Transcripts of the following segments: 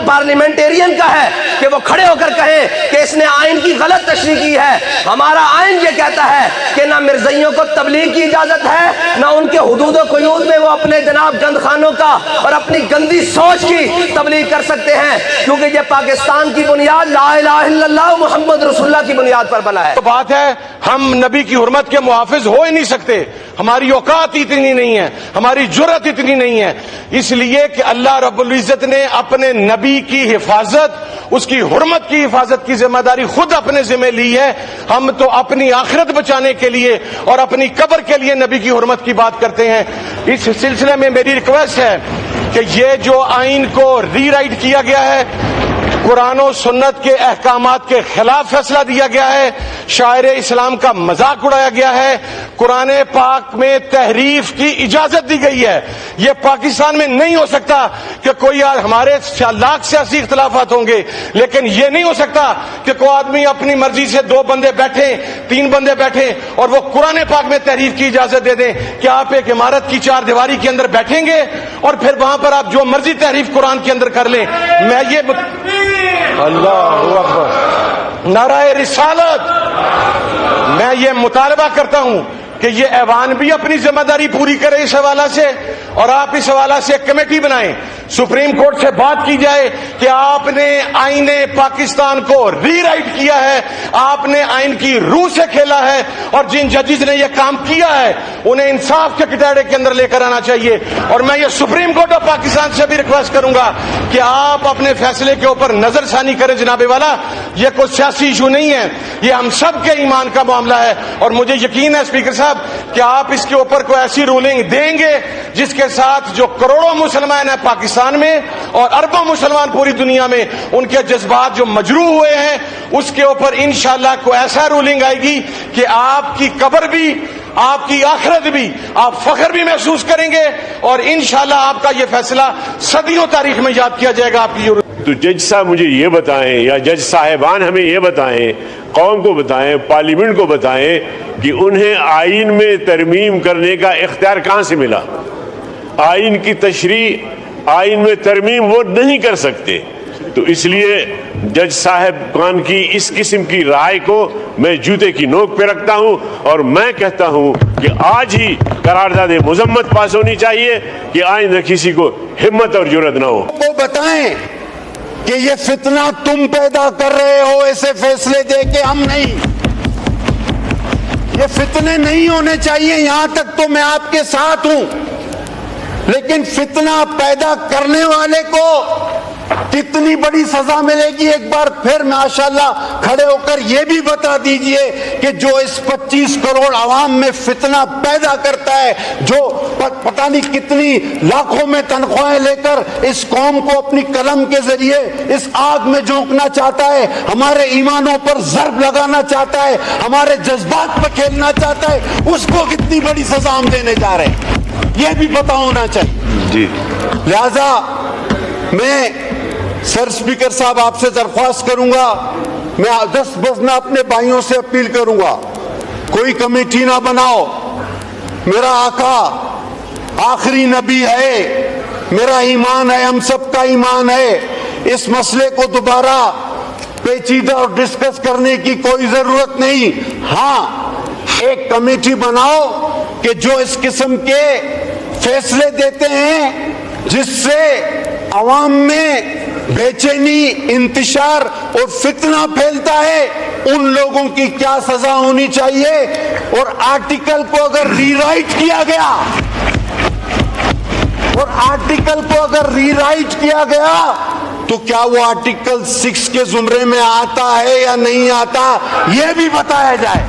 Parliamentarian کا ہے کہ وہ کھڑے ہو کر کہیں کہ اس نے آئین کی غلط تشریح کی ہے. ہمارا آئین یہ کہتا ہے کہ نہ مرزائیوں کو تبلیغ کی اجازت ہے، نہ ان کے حدود و قیود میں وہ اپنے جناب گند خانوں کا اور اپنی گندی سوچ کی تبلیغ کر سکتے ہیں، کیونکہ یہ پاکستان کی بنیاد لا الہ الا اللہ محمد رسول اللہ کی بنیاد پر بنا ہے. تو بات ہے ہم نبی کی حرمت کے محافظ ہو ہی نہیں سکتے، ہماری اوقات اتنی نہیں ہے، ہماری جرأت اتنی نہیں ہے، اس لیے کہ اللہ رب العزت نے اپنے نبی کی حفاظت، اس کی حرمت کی حفاظت کی ذمہ داری خود اپنے ذمہ لی ہے. ہم تو اپنی آخرت بچانے کے لیے اور اپنی قبر کے لیے نبی کی حرمت کی بات کرتے ہیں. اس سلسلے میں میری ریکویسٹ ہے کہ یہ جو آئین کو ری رائٹ کیا گیا ہے، قرآن و سنت کے احکامات کے خلاف فیصلہ دیا گیا ہے، شاعر اسلام کا مذاق اڑایا گیا ہے، قرآن پاک میں تحریف کی اجازت دی گئی ہے. یہ پاکستان میں نہیں ہو سکتا کہ کوئی ہمارے لاکھ سیاسی اختلافات ہوں گے، لیکن یہ نہیں ہو سکتا کہ کوئی آدمی اپنی مرضی سے 2 بندے بیٹھے، 3 بندے بیٹھے اور وہ قرآن پاک میں تحریف کی اجازت دے دیں. کیا آپ ایک عمارت کی 4 دیواری کے اندر بیٹھیں گے اور پھر وہاں پر آپ جو مرضی تحریف قرآن کے اندر کر لیں؟ میں یہ اللہ اکبر، نعرہ رسالت، میں یہ مطالبہ کرتا ہوں کہ یہ ایوان بھی اپنی ذمہ داری پوری کرے اس حوالہ سے، اور آپ اس حوالہ سے ایک کمیٹی بنائیں، سپریم کورٹ سے بات کی جائے کہ آپ نے آئین پاکستان کو ری رائٹ کیا ہے، آپ نے آئین کی روح سے کھیلا ہے، اور جن ججز نے یہ کام کیا ہے انہیں انصاف کے کٹہرے کے اندر لے کر آنا چاہیے. اور میں یہ سپریم کورٹ آف پاکستان سے بھی ریکویسٹ کروں گا کہ آپ اپنے فیصلے کے اوپر نظر ثانی کریں. جناب والا، یہ کوئی سیاسی ایشو نہیں ہے، یہ ہم سب کے ایمان کا معاملہ ہے، اور مجھے یقین ہے اسپیکر صاحب کہ آپ اس کے اوپر کوئی ایسی رولنگ دیں گے جس کے ساتھ جو کروڑوں مسلمان ہیں پاکستان میں اور اربوں مسلمان پوری دنیا میں، ان کے جذبات جو مجروح ہوئے ہیں، اس کے اوپر انشاءاللہ کوئی ایسا رولنگ آئے گی کہ آپ کی قبر بھی، آپ کی آخرت بھی، آپ فخر بھی محسوس کریں گے، اور انشاءاللہ آپ کا یہ فیصلہ صدیوں تاریخ میں یاد کیا جائے گا. آپ کی تو جج صاحب مجھے یہ بتائیں، یا جج صاحبان ہمیں یہ بتائیں، قوم کو بتائیں، پارلیمنٹ کو بتائیں کہ انہیں آئین میں ترمیم کرنے کا اختیار کہاں سے ملا؟ آئین کی تشریح، آئین میں ترمیم وہ نہیں کر سکتے. تو اس لیے جج صاحبان کی اس قسم کی رائے کو میں جوتے کی نوک پہ رکھتا ہوں، اور میں کہتا ہوں کہ آج ہی قرارداد مذمت پاس ہونی چاہیے کہ آئندہ کسی کو ہمت اور جرأت نہ ہو. وہ بتائیں کہ یہ فتنہ تم پیدا کر رہے ہو، ایسے فیصلے دے کے ہم نہیں. یہ فتنے نہیں ہونے چاہیے، یہاں تک تو میں آپ کے ساتھ ہوں، لیکن فتنہ پیدا کرنے والے کو کتنی بڑی سزا ملے گی؟ ایک بار پھر ماشاءاللہ کھڑے ہو کر یہ بھی بتا دیجئے کہ جو اس 25 کروڑ عوام میں فتنہ پیدا کرتا ہے، جو پتہ نہیں کتنی لاکھوں میں تنخواہیں لے کر اس قوم کو اپنی قلم کے ذریعے اس آگ میں جھونکنا چاہتا ہے، ہمارے ایمانوں پر ضرب لگانا چاہتا ہے، ہمارے جذبات پر کھیلنا چاہتا ہے، اس کو کتنی بڑی سزا ہم دینے جا رہے ہیں، یہ بھی پتہ ہونا چاہیے. جی لہذا میں سر اسپیکر صاحب آپ سے درخواست کروں گا، میں میں اپنے بھائیوں سے اپیل کروں گا، کوئی کمیٹی نہ بناؤ. میرا آقا آخری نبی ہے، میرا ایمان ہے، ہم سب کا ایمان ہے. اس مسئلے کو دوبارہ پیچیدہ اور ڈسکس کرنے کی کوئی ضرورت نہیں. ہاں، ایک کمیٹی بناؤ کہ جو اس قسم کے فیصلے دیتے ہیں جس سے عوام میں بے چینی، انتشار اور فتنہ پھیلتا ہے، ان لوگوں کی کیا سزا ہونی چاہیے. اور آرٹیکل کو اگر ری رائٹ کیا گیا تو کیا وہ آرٹیکل 6 کے زمرے میں آتا ہے یا نہیں آتا، یہ بھی بتایا جائے.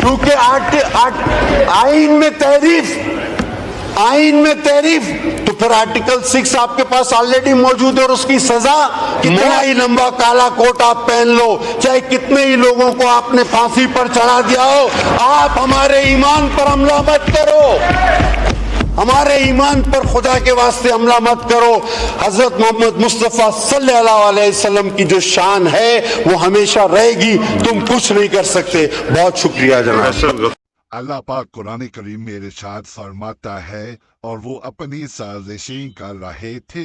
کیونکہ آئین میں تحریف تو پھر آرٹیکل 6 آپ کے پاس آلریڈی موجود ہے، اور اس کی سزا کتنا ہی لمبا کالا کوٹ آپ پہن لو، چاہے کتنے ہی لوگوں کو آپ نے پھانسی پر چڑھا دیا ہو، آپ ہمارے ایمان پر حملہ مت کرو، ہمارے ایمان پر خدا کے واسطے حملہ مت کرو. حضرت محمد مصطفیٰ صلی اللہ علیہ وسلم کی جو شان ہے وہ ہمیشہ رہے گی، تم کچھ نہیں کر سکتے. بہت شکریہ جناب. اللہ پاک قرآن کریم میں ارشاد فرماتا ہے، اور وہ اپنی سازشیں کر رہے تھے